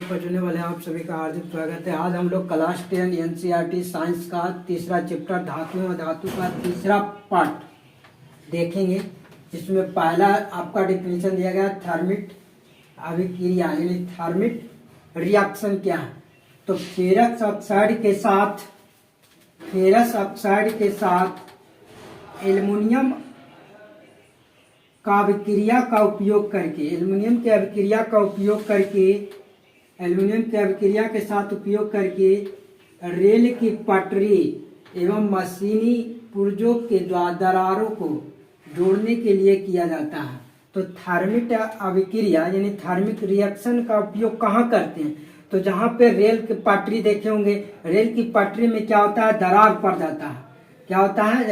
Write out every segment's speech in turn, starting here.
पढ़ने वाले आप सभी का हार्दिक स्वागत है। आज हम लोग क्लास 10 एनसीईआरटी साइंस का तीसरा चैप्टर धातु और धातु का तीसरा पार्ट देखेंगे। इसमें पहला आपका डिफिनेशन दिया गया थर्मिट अभिक्रिया यानी थर्मिट रिएक्शन क्या है। तो फेरस ऑक्साइड के साथ एल्युमिनियम का अभिक्रिया का उपयोग करके एल्युमिनियम की अभिक्रिया के साथ उपयोग करके रेल की पटरी एवं मशीनी पुर्जों के द्वारा दरारों को जोड़ने के लिए किया जाता है। तो थर्मिट अभिक्रिया यानी थर्मिक रिएक्शन का उपयोग कहाँ करते हैं? तो जहाँ पे रेल की पटरी देखे होंगे, रेल की पटरी में क्या होता है, दरार पड़ जाता है। क्या होता है,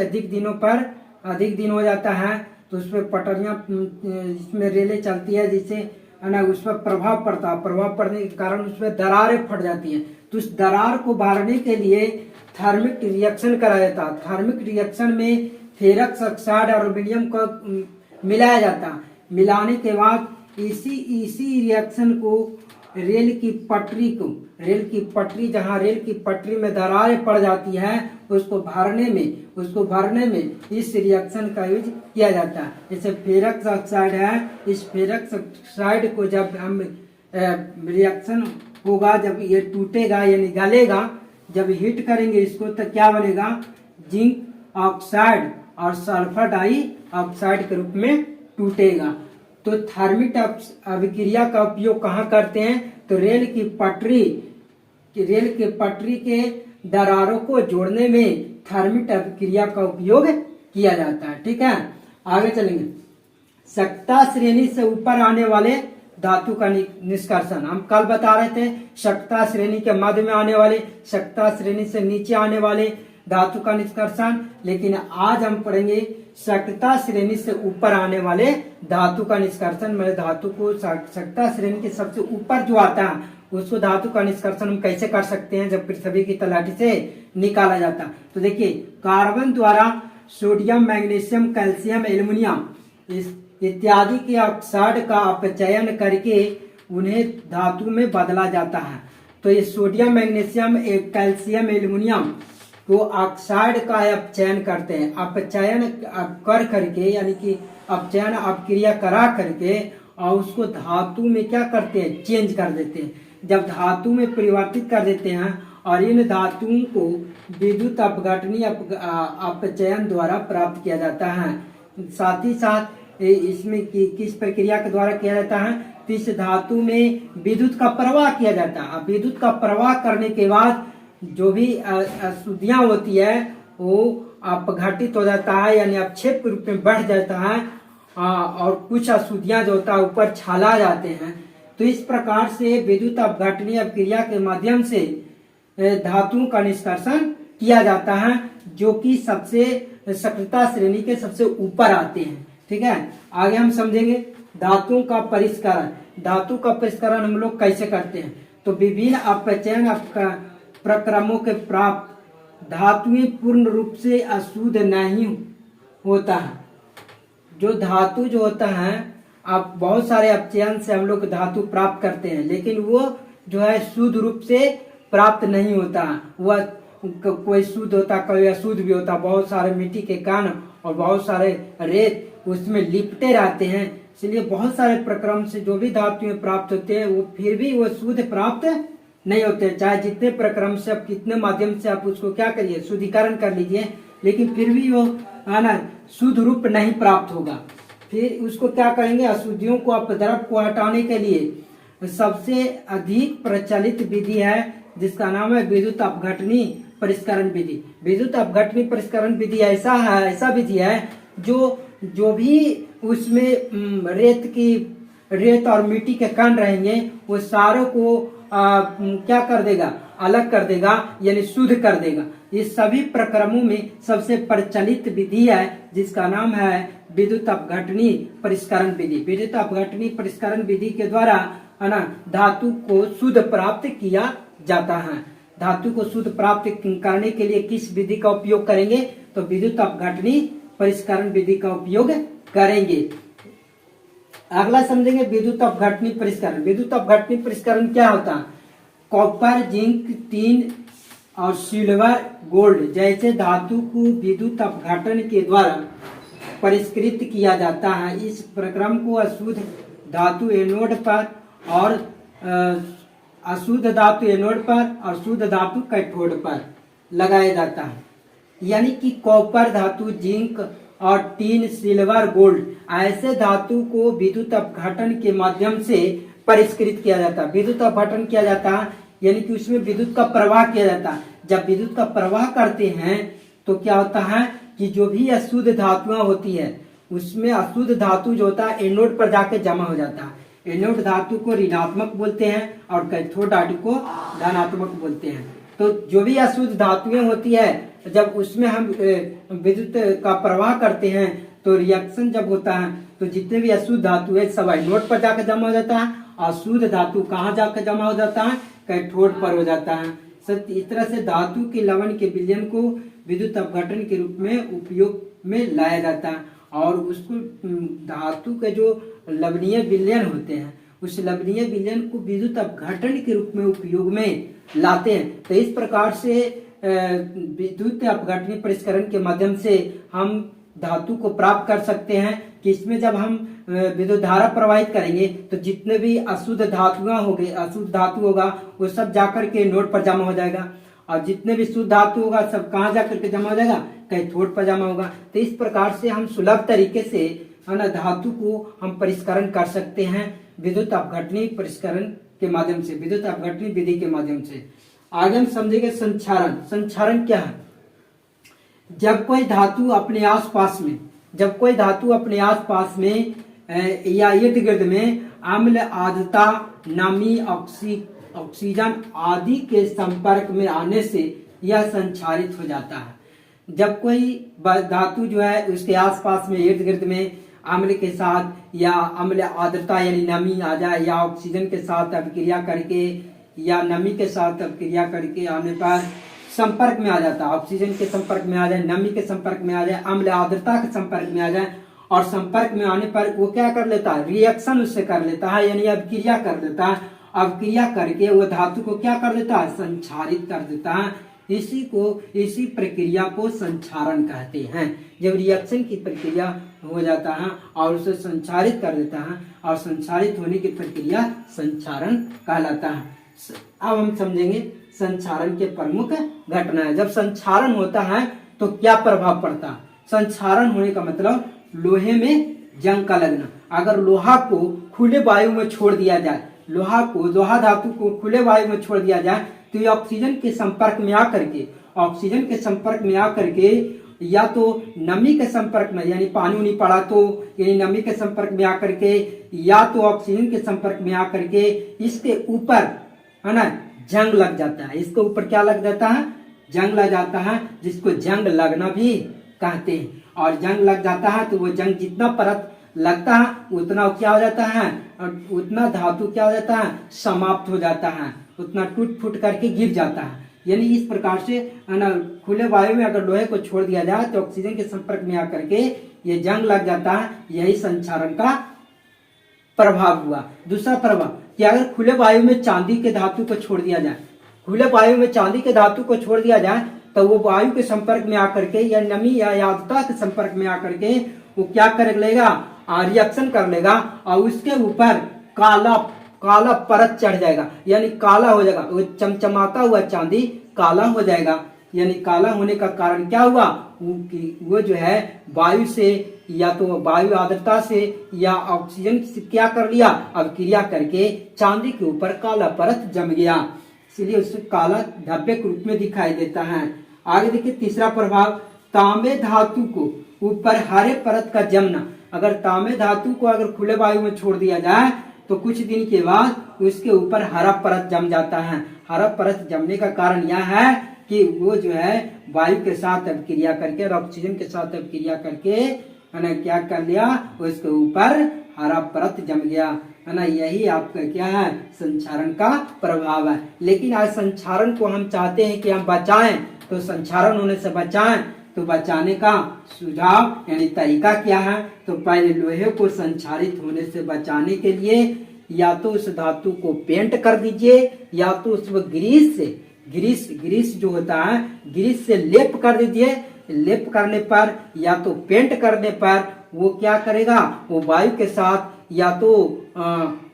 अधिक दिन हो जाता है तो उस पर पटरियाँ इसमें रेलें चलती है, जिससे है ना उस पर प्रभाव पड़ता है। प्रभाव पड़ने के कारण उस पर दरारें फट जाती हैं। तो उस दरार को भरने के लिए थर्मिक रिएक्शन कराया जाता है। थर्मिक रिएक्शन में फेरस ऑक्साइड और एल्युमिनियम को मिलाया जाता है। मिलाने के बाद इसी रिएक्शन को रेल की पटरी जहाँ रेल की पटरी में दरारें पड़ जाती है उसको भरने में इस रिएक्शन का यूज किया जाता है। जैसे फेरस ऑक्साइड है, इस फेरस ऑक्साइड को जब हम रिएक्शन होगा, जब ये टूटेगा यानी गलेगा, जब हीट करेंगे इसको तो क्या बनेगा, जिंक ऑक्साइड और सल्फर डाई ऑक्साइड के रूप में टूटेगा। तो थर्मिट अभिक्रिया का उपयोग कहाँ करते हैं? तो रेल की पटरी के दरारों को जोड़ने में थर्मिट अभिक्रिया का उपयोग किया जाता है। ठीक है, आगे चलेंगे। सख्ता श्रेणी से ऊपर आने वाले धातु का निष्कर्षण हम कल बता रहे थे। सख्ता श्रेणी के मध्य में आने वाले, सख्ता श्रेणी से नीचे आने वाले धातु का निष्कर्षण। लेकिन आज हम पढ़ेंगे सख्ता श्रेणी से ऊपर आने वाले धातु का निष्कर्षण। मतलब धातु को सख्ता श्रेणी के सबसे ऊपर जो आता है उसको धातु का निष्कर्षण हम कैसे कर सकते हैं जब पृथ्वी की तलहटी से निकाला जाता। तो देखिए, कार्बन द्वारा सोडियम, मैग्नीशियम, कैल्शियम, एल्युमिनियम इत्यादि के ऑक्साइड का अपचयन करके उन्हें धातु में बदला जाता है। तो ये सोडियम, मैग्नीशियम, कैल्शियम, एल्युमिनियम को ऑक्साइड का अपचयन करते हैं। अपचयन कर करके यानी कि अपचयन अपक्रिया करा करके और उसको धातु में क्या करते हैं, चेंज कर देते हैं। जब धातु में परिवर्तित कर देते हैं और इन धातुओं को विद्युत अपघटनी अपचयन द्वारा प्राप्त किया जाता है। साथ ही साथ इसमें किस प्रक्रिया के द्वारा किया जाता है? तो इस धातु में विद्युत का प्रवाह किया जाता है। विद्युत का प्रवाह करने के बाद जो भी अशुद्धियां होती है वो अपघटित हो जाता है, यानी अपक्षेप के रूप में बढ़ जाता है और कुछ अशुद्धियां जो होता है ऊपर छाला जाते हैं। तो इस प्रकार से विद्युत अपघटनी अपक्रिया के माध्यम से धातुओं का निष्कर्षण किया जाता है, जो कि सबसे सख्ता श्रेणी के सबसे ऊपर आते हैं। ठीक है, आगे हम समझेंगे धातुओं का परिष्करण। धातु का परिष्करण हम लोग कैसे करते हैं? तो विभिन्न अपचयन प्रक्रमों के प्राप्त धातुएं पूर्ण रूप से अशुद्ध नहीं होता है। जो धातु जो होता है, आप बहुत सारे अपचयन से हम लोग धातु प्राप्त करते हैं, लेकिन वो जो है शुद्ध रूप से प्राप्त नहीं होता। वह कोई शुद्ध होता, कोई अशुद्ध भी होता। बहुत सारे मिट्टी के कण और बहुत सारे रेत उसमें लिपटे रहते हैं, इसलिए बहुत सारे प्रक्रम से जो भी धातुएं प्राप्त होते हैं वो फिर भी वो शुद्ध प्राप्त नहीं होते। चाहे जितने प्रक्रम से आप कितने माध्यम से आप उसको क्या करिए, शुद्धिकरण कर लीजिए, लेकिन फिर भी वो है ना शुद्ध रूप नहीं प्राप्त होगा। फिर उसको क्या करेंगे, अशुद्धियों को अपद्रव को हटाने के लिए सबसे अधिक प्रचलित विधि है जिसका नाम है विद्युत अपघटनी परिष्करण विधि। विद्युत अपघटनी परिष्करण विधि ऐसा विधि है जो भी उसमें रेत और मिट्टी के कण रहेंगे वो सारों को क्या कर देगा, अलग कर देगा, यानी शुद्ध कर देगा। इस सभी प्रक्रमों में सबसे प्रचलित विधि है जिसका नाम है विद्युत अपघटनी परिष्करण विधि। विद्युत अपघटनी परिष्करण विधि के द्वारा है ना धातु को शुद्ध प्राप्त किया जाता है। धातु को शुद्ध प्राप्त करने के लिए किस विधि का उपयोग करेंगे? तो विद्युत अपघटनी परिष्करण विधि का उपयोग करेंगे। अगला समझेंगे विद्युत अपघटनी परिष्करण। विद्युत अपघटनी परिष्करण क्या होता है? कॉपर, जिंक, टीन और सिल्वर, गोल्ड जैसे धातु को विद्युत अपघटन के द्वारा परिष्कृत किया जाता है। इस प्रक्रम को अशुद्ध धातु एनोड पर और अशुद्ध धातु एनोड पर और शुद्ध धातु कैथोड पर लगाया जाता है। यानी कि कॉपर धातु, जिंक और टीन, सिल्वर, गोल्ड ऐसे धातु को विद्युत अपघटन के माध्यम से परिष्कृत किया जाता है। विद्युत अपघटन किया जाता है यानी कि उसमें विद्युत का प्रवाह किया जाता है। जब विद्युत का प्रवाह करते हैं तो क्या होता है कि जो भी अशुद्ध धातुआं होती है उसमें अशुद्ध धातु जो होता है एनोड पर जाके जमा हो जाता है। एनोड धातु को ऋणात्मक बोलते हैं और कैथोड धातु को धनात्मक बोलते हैं। तो जो भी अशुद्ध धातुएं होती है जब उसमें हम विद्युत का प्रवाह करते हैं तो रिएक्शन जब होता है तो जितने भी अशुद्ध धातु है सब एनोड पर जाकर जमा हो जाता है और शुद्ध धातु कहाँ जाकर जमा हो जाता है? कैथोड पर हो जाता है। इस तरह से धातु के लवण के विलयन को विद्युत अपघटन के रूप में उपयोग में लाया जाता है और उसको धातु के जो लवणीय विलयन होते हैं उस लवणीय विलयन को विद्युत अपघटन के रूप में उपयोग में लाते हैं। तो इस प्रकार से विद्युत अपघटनी परिष्करण के माध्यम से हम धातु को प्राप्त कर सकते हैं कि इसमें जब हम विद्युत धारा प्रवाहित करेंगे तो जितने भी अशुद्ध धातुआं होंगे, अशुद्ध धातु होगा वो सब जाकर के नोड पर जमा हो जाएगा और जितने भी शुद्ध धातु होगा सब कहाँ जाकर के जमा हो जाएगा? कैथोड पर जमा होगा। तो इस प्रकार से हम सुलभ तरीके से है ना धातु को हम परिष्करण कर सकते हैं विद्युत अपघटनी परिष्करण के माध्यम से, विद्युत अपघटनी विधि के माध्यम से। आगे हम समझेंगे संक्षारण। संक्षारण क्या है? जब कोई धातु अपने आसपास में या इर्द गिर्द में अम्ल, आर्द्रता, नमी, ऑक्सीजन आदि के संपर्क में आने से यह संक्षारित हो जाता है। जब कोई धातु जो है उसके आसपास में इर्द गिर्द में अम्ल के साथ या अम्ल, आर्द्रता यानी नमी आ जाए या ऑक्सीजन के साथ अभिक्रिया करके या नमी के साथ अभिक्रिया करके आने पर संपर्क में आ जाता है, ऑक्सीजन के संपर्क में आ जाए, नमी के संपर्क में आ जाए, अम्ल आर्द्रता के संपर्क में आ जाए और संपर्क में आने पर वो क्या कर लेता है? रिएक्शन उससे कर लेता है यानी अभिक्रिया कर देता है। अभिक्रिया करके वो धातु को क्या कर देता है? संक्षारित कर देता है। इसी प्रक्रिया को संक्षारण कहते हैं। जब रिएक्शन की प्रक्रिया हो जाता है और उसे संक्षारित कर देता है और संक्षारित होने की प्रक्रिया संक्षारण कहलाता है। अब हम समझेंगे संक्षारण के प्रमुख घटनाएं। जब संक्षारण होता है तो क्या प्रभाव पड़ता है? संक्षारण होने का मतलब लोहे में जंग का लगना। अगर लोहा को खुले वायु में छोड़ दिया जाए, लोहा धातु को खुले वायु में छोड़ दिया जाए तो ये ऑक्सीजन के संपर्क में आकर के या तो नमी के संपर्क में यानी पानी नहीं पड़ा तो यानी नमी के संपर्क में आकर के या तो ऑक्सीजन के संपर्क में आकर के इसके ऊपर है ना जंग लग जाता है। इसके ऊपर क्या लग जाता है? जंग लग जाता है, जिसको जंग लगना भी कहते हैं। और जंग लग जाता है तो वो जंग जितना परत लगता है उतना क्या हो जाता है? उतना धातु क्या हो जाता है? समाप्त हो जाता है, उतना टूट फूट करके गिर जाता है। यानी इस प्रकार से खुले वायु में अगर लोहे को छोड़ दिया जाए तो ऑक्सीजन के संपर्क में आकर के ये जंग लग जाता है। यही संक्षारण का प्रभाव हुआ। दूसरा प्रभाव कि अगर खुले वायु में चांदी के धातु को छोड़ दिया जाए, तो वो वायु के संपर्क में आकर के या नमी या आर्द्रता के संपर्क में आकर के वो क्या कर लेगा? रिएक्शन कर लेगा और उसके ऊपर काला परत चढ़ जाएगा यानी काला हो जाएगा। वो चमचमाता हुआ चांदी काला हो जाएगा। यानी काला होने का कारण क्या हुआ? वो जो है वायु से या तो वायु आर्द्रता से या ऑक्सीजन से क्या कर लिया? अभिक्रिया करके चांदी के ऊपर काला परत जम गया, इसलिए उसे काला धब्बे के रूप में दिखाई देता है। आगे देखिए तीसरा प्रभाव, तांबे धातु को ऊपर हरे परत का जमना। अगर तांबे धातु को अगर खुले वायु में छोड़ दिया जाए तो कुछ दिन के बाद उसके ऊपर हरा परत जम जाता है। हरा परत जमने का कारण यह है कि वो जो है वायु के साथ अभिक्रिया करके और ऑक्सीजन के साथ अभिक्रिया करके है ना क्या कर लिया? उसके ऊपर हरा परत जम गया है ना। यही आपका क्या है? संक्षारण का प्रभाव है। लेकिन आज संक्षारण को हम चाहते हैं कि हम बचाएं, तो संक्षारण होने से बचाएं तो बचाने का सुझाव यानी तरीका क्या है? तो पहले लोहे को संक्षारित होने से बचाने के लिए या तो उस धातु को पेंट कर दीजिए या तो उसको ग्रीस जो होता है ग्रीस से लेप कर दीजिए। लेप करने पर या तो पेंट करने पर वो क्या करेगा, वो वायु के साथ या तो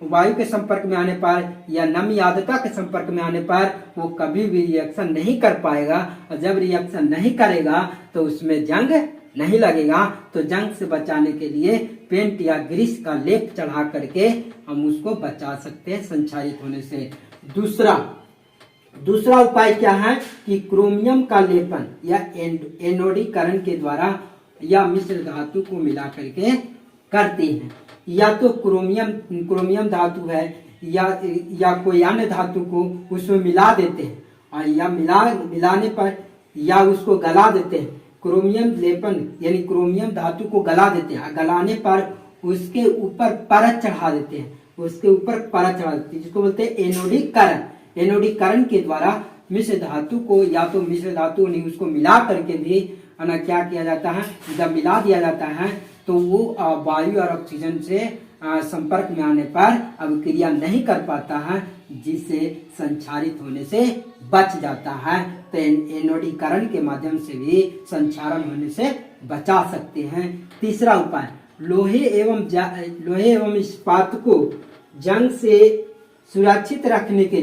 वायु के संपर्क में आने पर या नमी आर्द्रता के संपर्क में आने पर वो कभी भी रिएक्शन नहीं कर पाएगा। और जब रिएक्शन नहीं करेगा तो उसमें जंग नहीं लगेगा। तो जंग से बचाने के लिए पेंट या ग्रीस का लेप चढ़ा करके हम उसको बचा सकते हैं संक्षारित होने से। दूसरा उपाय क्या है कि क्रोमियम का लेपन या एनोडीकरण के द्वारा या मिश्र धातु को मिला करके करते हैं। या तो क्रोमियम धातु है या कोई अन्य धातु को उसमें मिला देते हैं और या मिलाने पर या उसको गला देते हैं। क्रोमियम लेपन यानी क्रोमियम धातु को गला देते हैं। गलाने पर उसके ऊपर परत चढ़ा देते हैं। जिसको बोलते हैं एनोडीकरण। एनोडीकरण के द्वारा मिश्र धातु को या तो मिश्र धातु नहीं उसको मिला करके भी क्या किया जाता है, जब मिला दिया जाता है तो वो वायु और ऑक्सीजन से संपर्क में आने पर अभिक्रिया नहीं कर पाता है, जिससे संक्षारित होने से बच जाता है। तो एनोडीकरण के माध्यम से भी संक्षारण होने से बचा सकते हैं। तीसरा उपाय, लोहे एवं इस्पात को जंग से सुरक्षित रखने के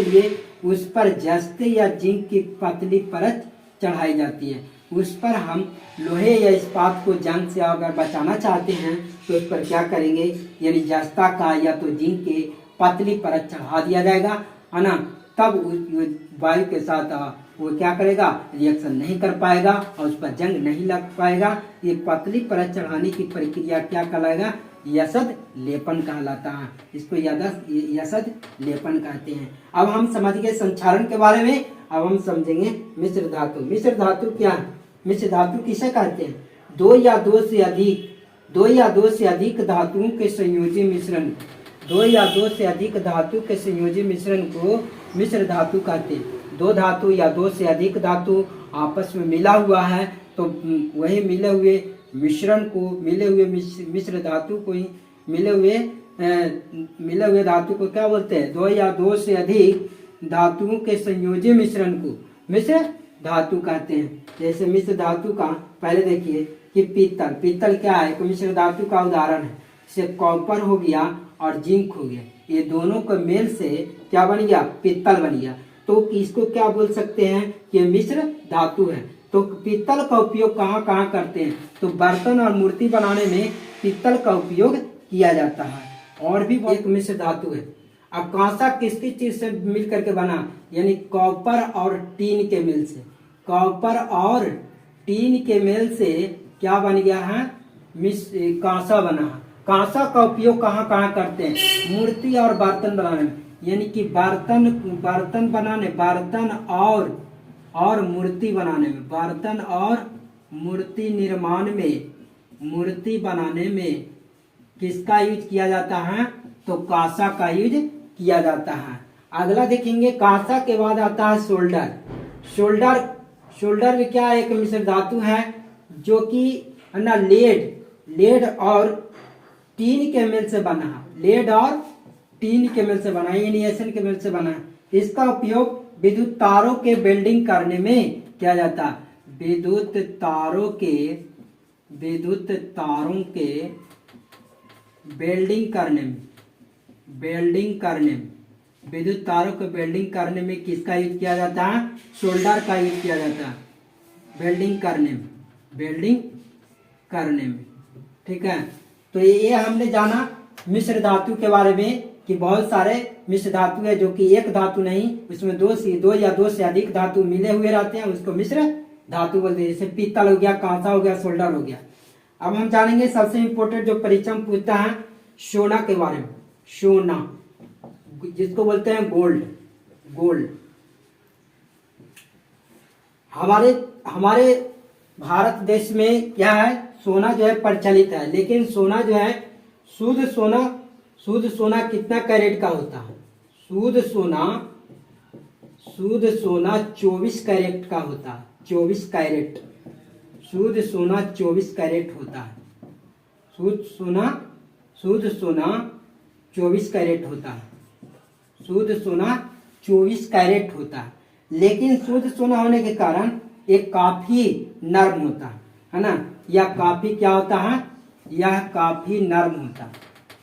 लिए उस पर जस्ते या जिंक की पतली परत चढ़ाई जाती है। उस पर हम लोहे या इस्पात को जंग से अगर बचाना चाहते हैं तो उस पर क्या करेंगे, यानी जस्ता का या तो जिंक के पतली परत चढ़ा दिया जाएगा, है ना। तब वायु के साथ वो क्या करेगा, रिएक्शन नहीं कर पाएगा और उस पर जंग नहीं लग पाएगा। ये पतली परत चढ़ाने की प्रक्रिया क्या कहलाएगा, यसद लेपन कहलाता है। इसको यसद लेपन कहते हैं। अब हम समझ गए संक्षारण के बारे में। अब हम समझेंगे मिश्र धातु। मिश्र धातु क्या है? मिश्र धातु किसे कहते हैं? दो या दो से अधिक धातुओं के संयोजी मिश्रण को मिश्र धातु कहते हैं। दो धातु या दो से अधिक धातु आपस में मिला हुआ है तो वही मिले हुए मिश्र धातु को ही मिले हुए धातु को क्या बोलते हैं? दो या दो से अधिक धातुओं के संयोजी मिश्रण को मिश्र धातु कहते हैं। जैसे मिश्र धातु का पहले देखिए कि पीतल क्या है, एक मिश्र धातु का उदाहरण है। जैसे कॉपर हो गया और जिंक हो गया, ये दोनों के मेल से क्या बन गया, पीतल बन गया। तो इसको क्या बोल सकते हैं कि मिश्र धातु है। तो पीतल का उपयोग कहाँ कहाँ करते हैं? तो बर्तन और मूर्ति बनाने में पीतल का उपयोग किया जाता है। और भी एक मिश्र धातु है। अब कांसा किसकी चीज से मिल करके बना, यानी कॉपर और टीन के मेल से। कॉपर और टीन के मेल से क्या बन गया है, कांसा बना है। कांसा का उपयोग कहाँ कहाँ करते हैं? मूर्ति और बर्तन बनाने में, यानी कि बर्तन और मूर्ति बनाने में, बर्तन और मूर्ति निर्माण में, मूर्ति बनाने में किसका यूज किया जाता है? तो कांसा का यूज किया जाता है। अगला देखेंगे, कांसा के बाद आता है शोल्डर भी क्या एक मिश्र धातु है जो कि ना लेड और टीन के मेल से बना है। लेड और टीन के मेल से बना है, यानी एसन के मेल से बना है। इसका उपयोग विद्युत तारों के वेल्डिंग करने में किया जाता है। विद्युत तारों के वेल्डिंग करने में किसका यूज किया जाता है? शोल्डर का यूज किया जाता है वेल्डिंग करने में। ठीक है, तो ये हमने जाना मिश्र धातु के बारे में कि बहुत सारे मिश्र धातु है जो कि एक धातु नहीं, उसमें दो या दो से अधिक धातु मिले हुए रहते हैं, उसको मिश्र धातु बोलते हैं। जैसे पीतल हो गया, कांसा हो गया, शोल्डर हो गया। अब हम जानेंगे सबसे इम्पोर्टेंट जो परीक्षा में पूछता है सोना के बारे में। सोना जिसको बोलते हैं गोल्ड। हमारे भारत देश में क्या है, सोना जो है प्रचलित है, लेकिन सोना जो है शुद्ध सोना कितना कैरेट का होता है? शुद्ध सोना 24 कैरेट का होता है। 24 कैरेट, शुद्ध सोना 24 कैरेट होता है। शुद्ध सोना 24 कैरेट होता है। शुद्ध सोना 24 कैरेट होता है। लेकिन शुद्ध सोना होने के कारण ये काफी नर्म होता है ना। यह काफी क्या होता है, यह काफी नर्म होता है।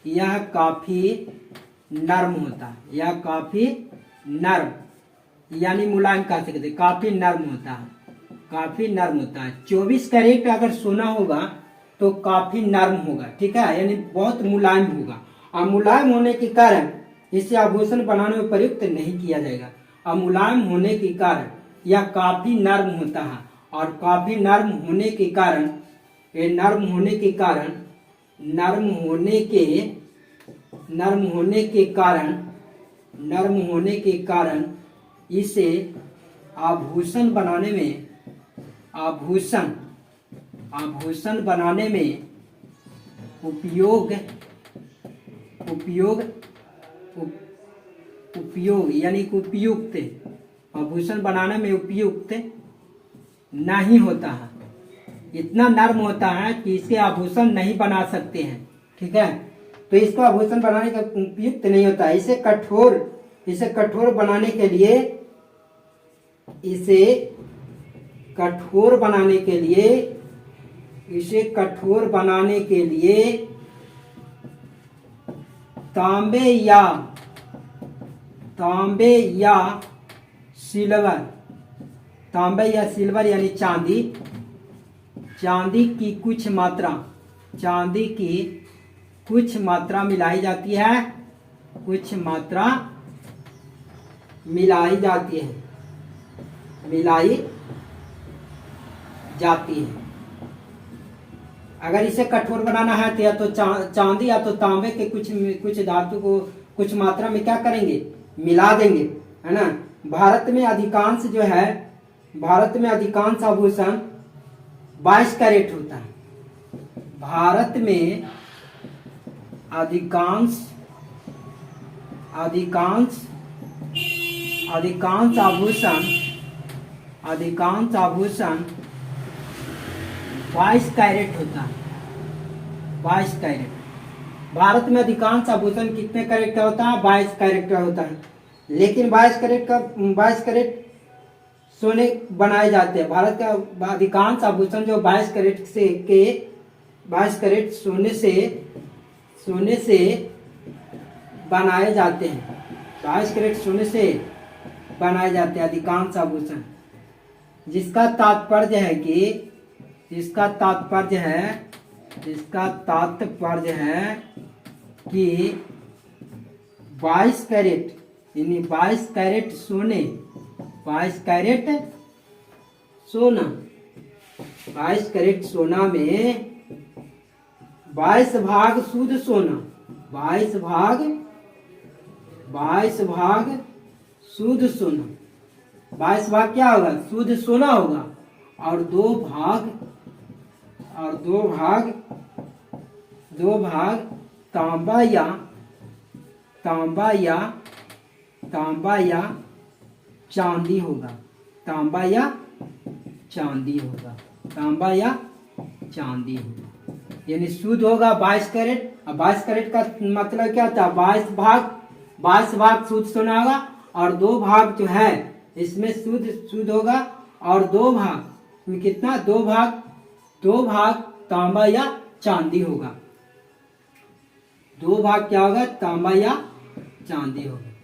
यह काफी नर्म होता है। यह काफी नर्म यानी मुलायम कह सकते, काफी नर्म होता है। काफी नर्म होता है। 24 कैरेट अगर सोना होगा तो काफी नर्म होगा, ठीक है, यानी बहुत मुलायम होगा। और मुलायम होने के कारण इसे आभूषण बनाने में प्रयुक्त नहीं किया जाएगा। और मुलायम होने के कारण यह काफी नर्म होता है। और काफी नर्म होने के कारण नर्म होने के कारण इसे आभूषण बनाने में उपयोग यानी उपयुक्त, आभूषण बनाने में उपयुक्त नहीं होता है। इतना नर्म होता है कि इसके आभूषण नहीं बना सकते हैं, ठीक है। तो इसको आभूषण बनाने का उपयुक्त नहीं होता है। इसे कठोर बनाने के लिए तांबे या सिल्वर यानी चांदी की कुछ मात्रा मिलाई जाती है। अगर इसे कठोर बनाना है तो या तो चांदी या तो तांबे के कुछ धातु को कुछ मात्रा में क्या करेंगे, मिला देंगे, है ना। भारत में अधिकांश आभूषण 22 कैरेट होता है। भारत में अधिकांश आभूषण 22 कैरेट होता है। 22 कैरेट। भारत में अधिकांश आभूषण कितने कैरेट का होता है, 22 कैरेट का होता है। लेकिन 22 कैरेट सोने बनाए जाते हैं। भारत का अधिकांश आभूषण जो 22 कैरेट सोने से बनाए जाते हैं। 22 कैरेट सोने से बनाए जाते हैं अधिकांश आभूषण। जिसका तात्पर्य है कि 22 कैरेट यानी 22 कैरेट सोना 22 कैरेट सोना में 22 भाग शुद्ध सोना, 22 भाग शुद्ध सोना, 22 भाग क्या होगा, शुद्ध सोना होगा। और दो भाग तांबा या चांदी होगा। तांबा या चांदी होगा। यानी शुद्ध होगा 22 कैरेट। और 22 कैरेट का मतलब क्या होता है, 22 भाग शुद्ध सोना होगा। और 2 भाग जो है इसमें शुद्ध होगा। और 2 भाग में कितना, 2 भाग तांबा या चांदी होगा। 2 भाग क्या होगा, तांबा या चांदी होगा।